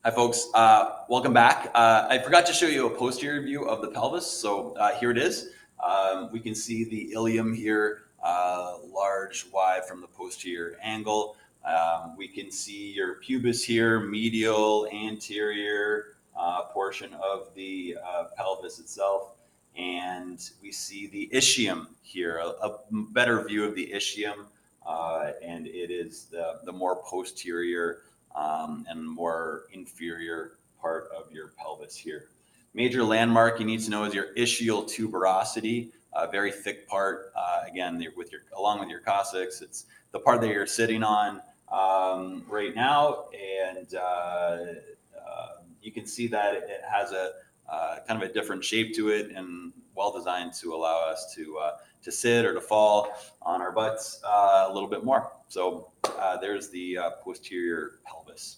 Hi, folks. Welcome back. I forgot to show you a posterior view of the pelvis, so here it is. We can see the ilium here, large, wide from the posterior angle. We can see your pubis here, medial, anterior portion of the pelvis itself. And we see the ischium here, a better view of the ischium, and it is the more posterior and more inferior part of your pelvis here. Major landmark you need to know is your ischial tuberosity, a very thick part. Again, along with your coccyx, it's the part that you're sitting on right now, and you can see that it has a kind of a different shape to it, and well designed to allow us to sit or to fall on our butts a little bit more. So there's the posterior pelvis.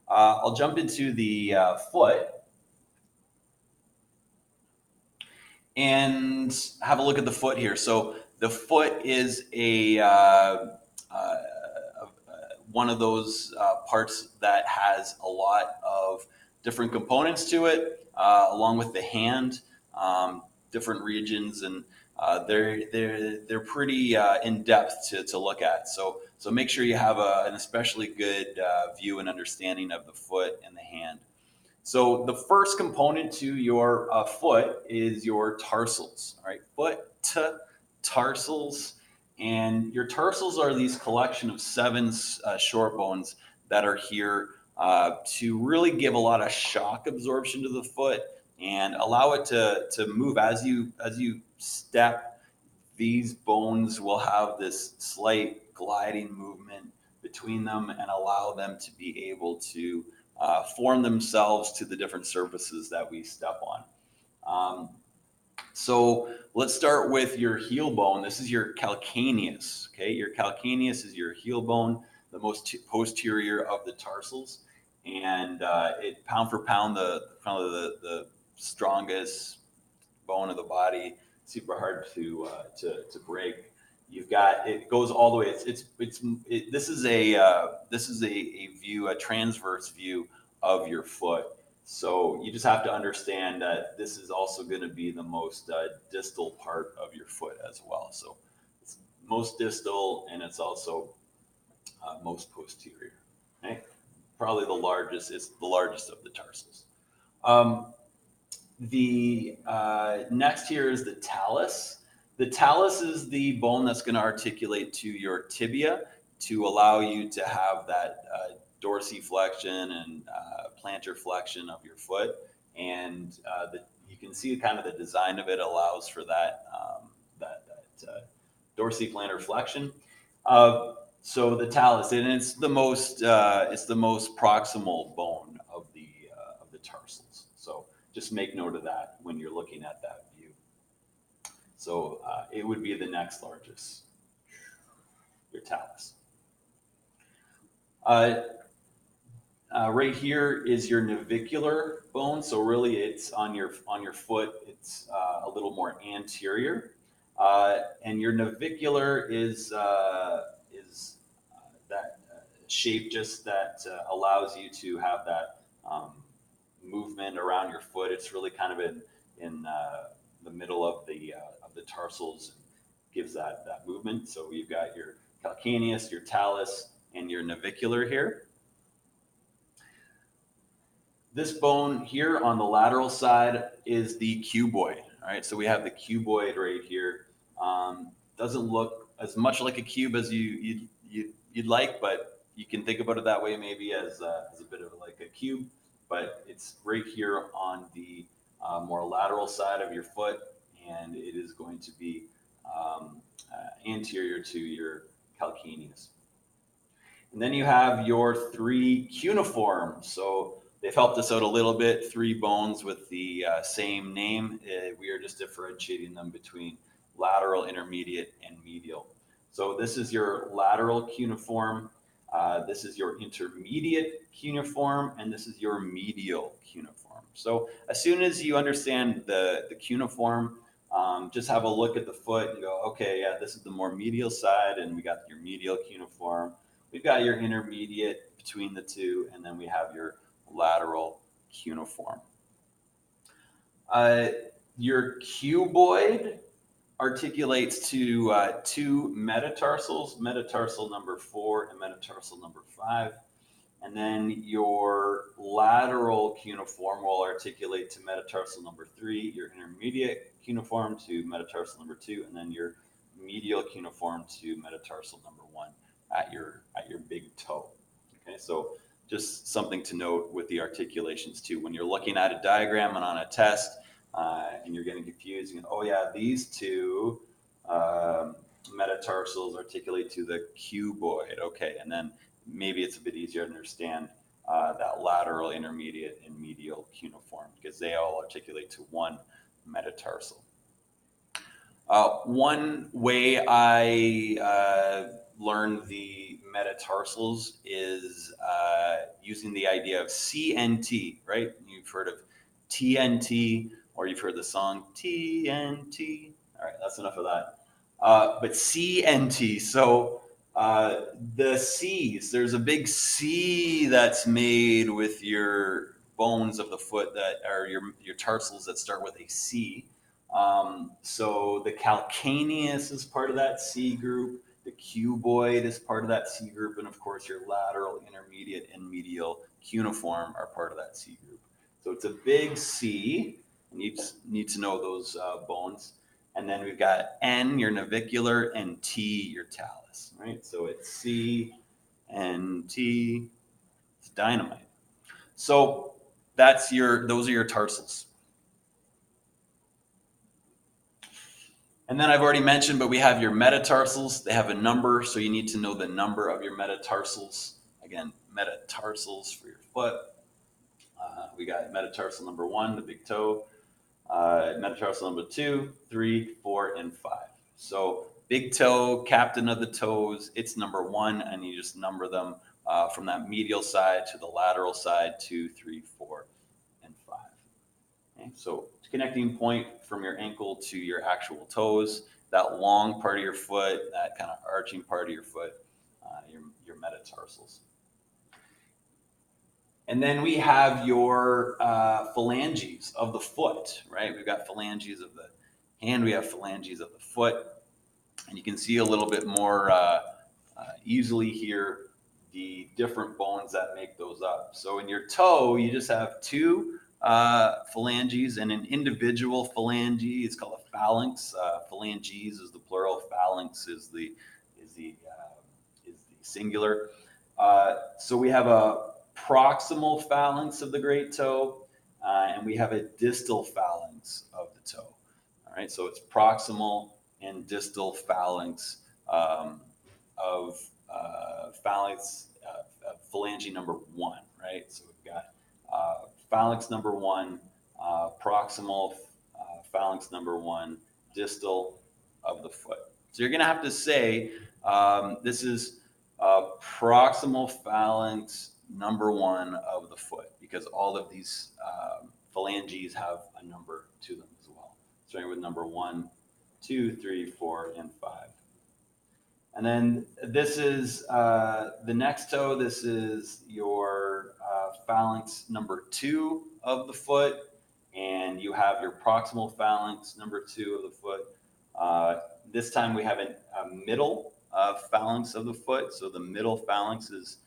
I'll jump into the foot and have a look at the foot here. So the foot is one of those parts that has a lot of different components to it, along with the hand, different regions, and they're pretty in depth to look at. So make sure you have an especially good view and understanding of the foot and the hand. So the first component to your foot is your tarsals. All right, foot tarsals, and your tarsals are these collection of seven short bones that are here to really give a lot of shock absorption to the foot and allow it to move as you step. These bones will have this slight gliding movement between them and allow them to be able to form themselves to the different surfaces that we step on. So let's start with your heel bone. This is your calcaneus. Okay, your calcaneus is your heel bone, the most posterior of the tarsals, and it pound for pound the strongest bone of the body. Super hard to break. You've got, it goes all the way. This is a view, a transverse view of your foot. So you just have to understand that this is also going to be the most distal part of your foot as well. So it's most distal, and it's also most posterior. Okay? Probably the largest. It's the largest of the tarsals. The next here is the talus. The talus is the bone that's going to articulate to your tibia to allow you to have that dorsiflexion and plantar flexion of your foot. And you can see kind of the design of it allows for that dorsiplantar flexion. So the talus, and it's the most proximal bone of the tarsals. So just make note of that when you're looking at that view. So it would be the next largest, your talus. Right here is your navicular bone. So really, it's on your foot. It's a little more anterior, and your navicular is that shape just that allows you to have that movement around your foot. It's really kind of in the middle of the tarsals, gives that movement. So you've got your calcaneus, your talus, and your navicular here. This bone here on the lateral side is the cuboid. All right, so we have the cuboid right here. Doesn't look as much like a cube as you'd like, but you can think about it that way maybe as a bit of like a cube. But it's right here on the more lateral side of your foot, and it is going to be anterior to your calcaneus. And then you have your three cuneiforms. So they've helped us out a little bit. Three bones with the same name. We are just differentiating them between lateral, intermediate, and medial. So this is your lateral cuneiform. This is your intermediate cuneiform, and this is your medial cuneiform. So as soon as you understand the cuneiform, just have a look at the foot and go, okay, yeah, this is the more medial side, and we got your medial cuneiform. We've got your intermediate between the two, and then we have your lateral cuneiform. Your cuboid articulates to two metatarsals, metatarsal number 4 and metatarsal number 5. And then your lateral cuneiform will articulate to metatarsal number 3, your intermediate cuneiform to metatarsal number 2, and then your medial cuneiform to metatarsal number 1 at your big toe. Okay, so just something to note with the articulations too. When you're looking at a diagram and on a test, and you're getting confused, oh yeah, these two metatarsals articulate to the cuboid. Okay, and then maybe it's a bit easier to understand that lateral, intermediate, and medial cuneiform because they all articulate to one metatarsal. One way I learned the metatarsals is using the idea of CNT, right? You've heard of TNT, or you've heard the song TNT. All right, that's enough of that. But CNT, so the C's, there's a big C that's made with your bones of the foot that are your tarsals that start with a C. So the calcaneus is part of that C group. The cuboid is part of that C group. And of course, your lateral, intermediate, and medial cuneiform are part of that C group. So it's a big C. You need to know those bones. And then we've got N, your navicular, and T, your talus, right? So it's C, N, T, it's dynamite. So those are your tarsals. And then I've already mentioned, but we have your metatarsals. They have a number, so you need to know the number of your metatarsals. Again, metatarsals for your foot. We got metatarsal number 1, the big toe. Metatarsal number 2, 3, 4, and 5. So big toe, captain of the toes, it's number 1, and you just number them from that medial side to the lateral side, 2, 3, 4, and 5. Okay, so connecting point from your ankle to your actual toes, that long part of your foot, that kind of arching part of your foot, your metatarsals. And then we have your phalanges of the foot, right? We've got phalanges of the hand, we have phalanges of the foot. And you can see a little bit more easily here the different bones that make those up. So in your toe, you just have two phalanges and an individual phalange. It's called a phalanx. Phalanges is the plural. Phalanx is the singular. So we have a proximal phalanx of the great toe, and we have a distal phalanx of the toe. All right, so it's proximal and distal phalanx of phalange number 1, right? So we've got phalanx number 1, proximal phalanx number 1, distal of the foot. So you're going to have to say this is proximal phalanx number 1 of the foot, because all of these phalanges have a number to them as well. Starting with number 1, 2, 3, 4, and 5. And then this is the next toe. This is your phalanx number 2 of the foot, and you have your proximal phalanx number 2 of the foot. This time we have a middle phalanx of the foot. So the middle phalanx is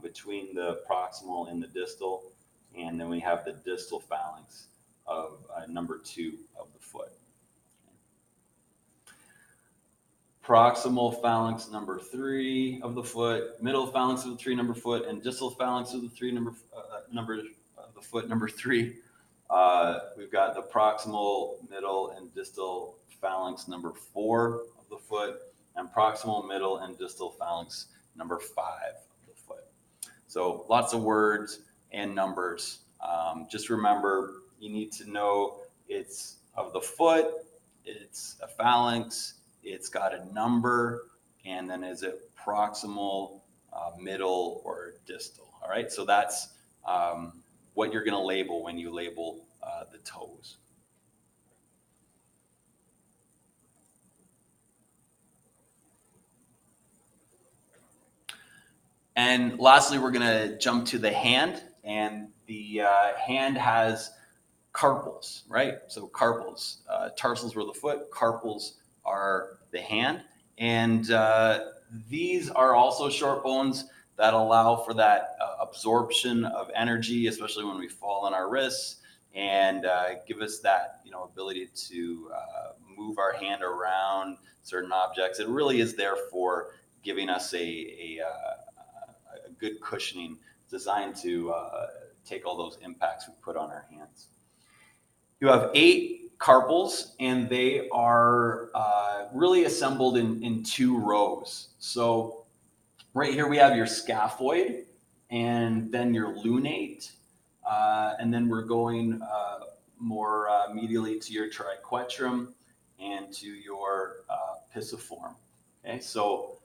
between the proximal and the distal, and then we have the distal phalanx of number 2 of the foot. Proximal phalanx number 3 of the foot, middle phalanx of the 3 number foot, and distal phalanx of the 3 number of the foot number 3. We've got the proximal, middle, and distal phalanx number 4 of the foot, and proximal, middle, and distal phalanx number 5 of the foot. So lots of words and numbers. Just remember, you need to know it's of the foot, it's a phalanx, it's got a number, and then is it proximal, middle, or distal? All right, so that's what you're going to label when you label the toes. And lastly, we're going to jump to the hand. and the hand has carpals, right? So carpals, tarsals were the foot, carpals are the hand. And these are also short bones that allow for that absorption of energy, especially when we fall on our wrists, and give us that, ability to move our hand around certain objects. It really is there for giving us a good cushioning designed to take all those impacts we put on our hands. You have 8 carpals, and they are really assembled in 2 rows. So right here we have your scaphoid, and then your lunate, and then we're going more medially to your triquetrum and to your pisiform. Okay, so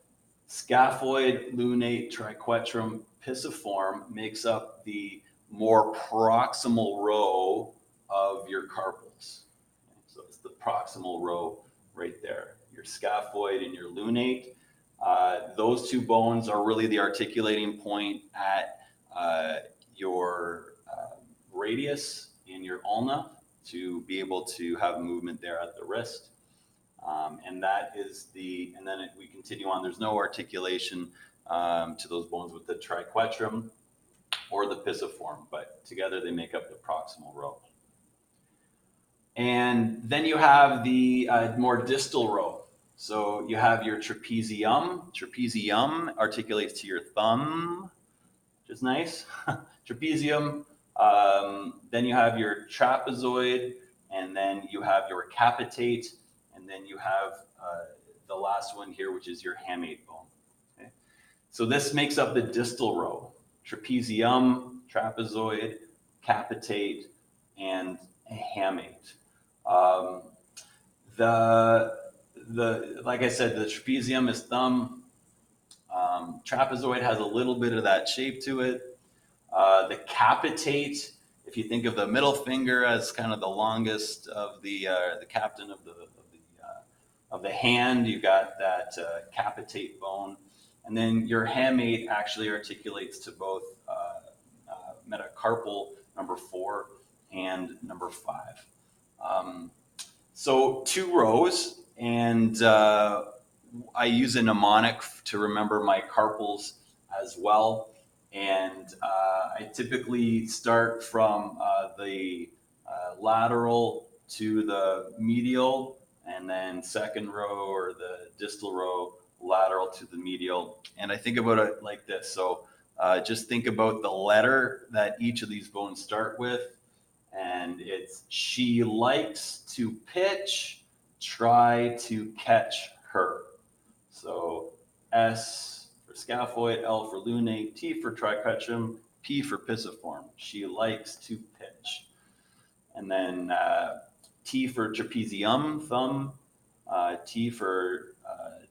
scaphoid, lunate, triquetrum, pisiform makes up the more proximal row of your carpals. Okay, so it's the proximal row right there. Your scaphoid and your lunate. Those 2 bones are really the articulating point at your radius in your ulna to be able to have movement there at the wrist. And that is and then we continue on. There's no articulation to those bones with the triquetrum or the pisiform, but together they make up the proximal row. And then you have the more distal row. So you have your trapezium. Trapezium articulates to your thumb, which is nice. Trapezium. Then you have your trapezoid, and then you have your capitate, and then you have the last one here, which is your hamate bone. Okay? So this makes up the distal row: trapezium, trapezoid, capitate, and hamate. Like I said, the trapezium is thumb. Trapezoid has a little bit of that shape to it. The capitate, if you think of the middle finger as kind of the longest of the captain of the hand, you got that capitate bone, and then your hamate actually articulates to both metacarpal number 4 and number 5. So 2 rows, and I use a mnemonic to remember my carpals as well. And I typically start from the lateral to the medial, and then second row or the distal row, lateral to the medial. And I think about it like this. So just think about the letter that each of these bones start with. And it's she likes to pitch, try to catch her. So S for scaphoid, L for lunate, T for triquetrum, P for pisiform. She likes to pitch. And then T for trapezium, thumb, T for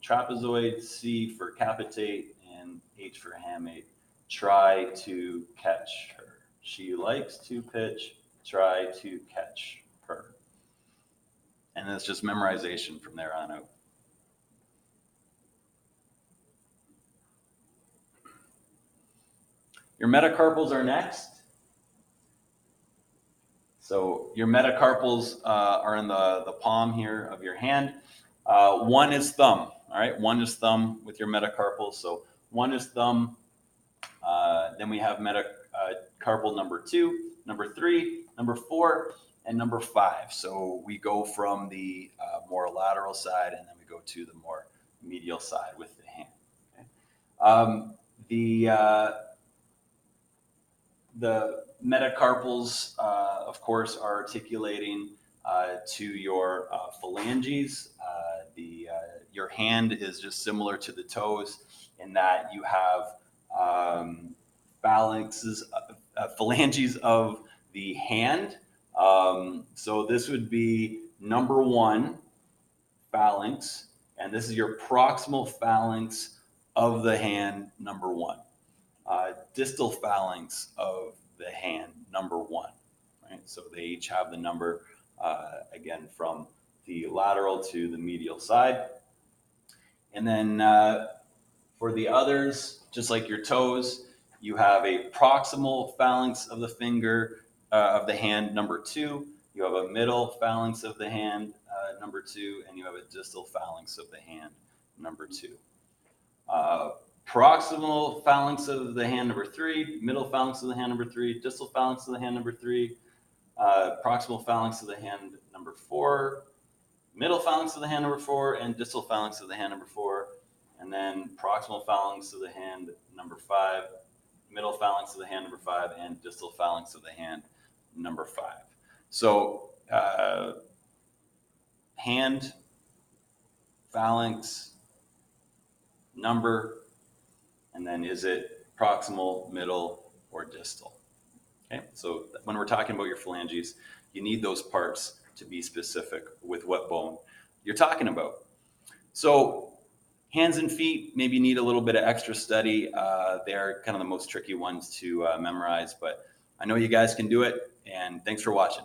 trapezoid, C for capitate, and H for hamate. Try to catch her. She likes to pitch, try to catch her. And it's just memorization from there on out. Your metacarpals are next. So your metacarpals are in the palm here of your hand. One is thumb, all right? One is thumb with your metacarpals. So one is thumb. Then we have metacarpal number 2, number 3, number 4, and number 5. So we go from the more lateral side, and then we go to the more medial side with the hand. Okay? The metacarpals, of course, are articulating to your phalanges. Your hand is just similar to the toes in that you have phalanges of the hand. So this would be number 1 phalanx, and this is your proximal phalanx of the hand, number 1. Distal phalanx of the hand, number 1. Right? So they each have the number, again, from the lateral to the medial side. And then for the others, just like your toes, You have a proximal phalanx of the finger, of the hand, number 2. You have a middle phalanx of the hand, number 2, and you have a distal phalanx of the hand, number 2. Proximal phalanx of the hand, number 3, middle phalanx of the hand, number 3, distal phalanx of the hand, number 3, proximal phalanx of the hand, number 4, middle phalanx of the hand, number 4, and distal phalanx of the hand, number 4, and then proximal phalanx of the hand, number 5, middle phalanx of the hand, number 5, and distal phalanx of the hand, number 5. So hand, phalanx, number, and then is it proximal, middle, or distal? Okay, so when we're talking about your phalanges, you need those parts to be specific with what bone you're talking about. So hands and feet maybe need a little bit of extra study. They're kind of the most tricky ones to memorize, but I know you guys can do it, and thanks for watching.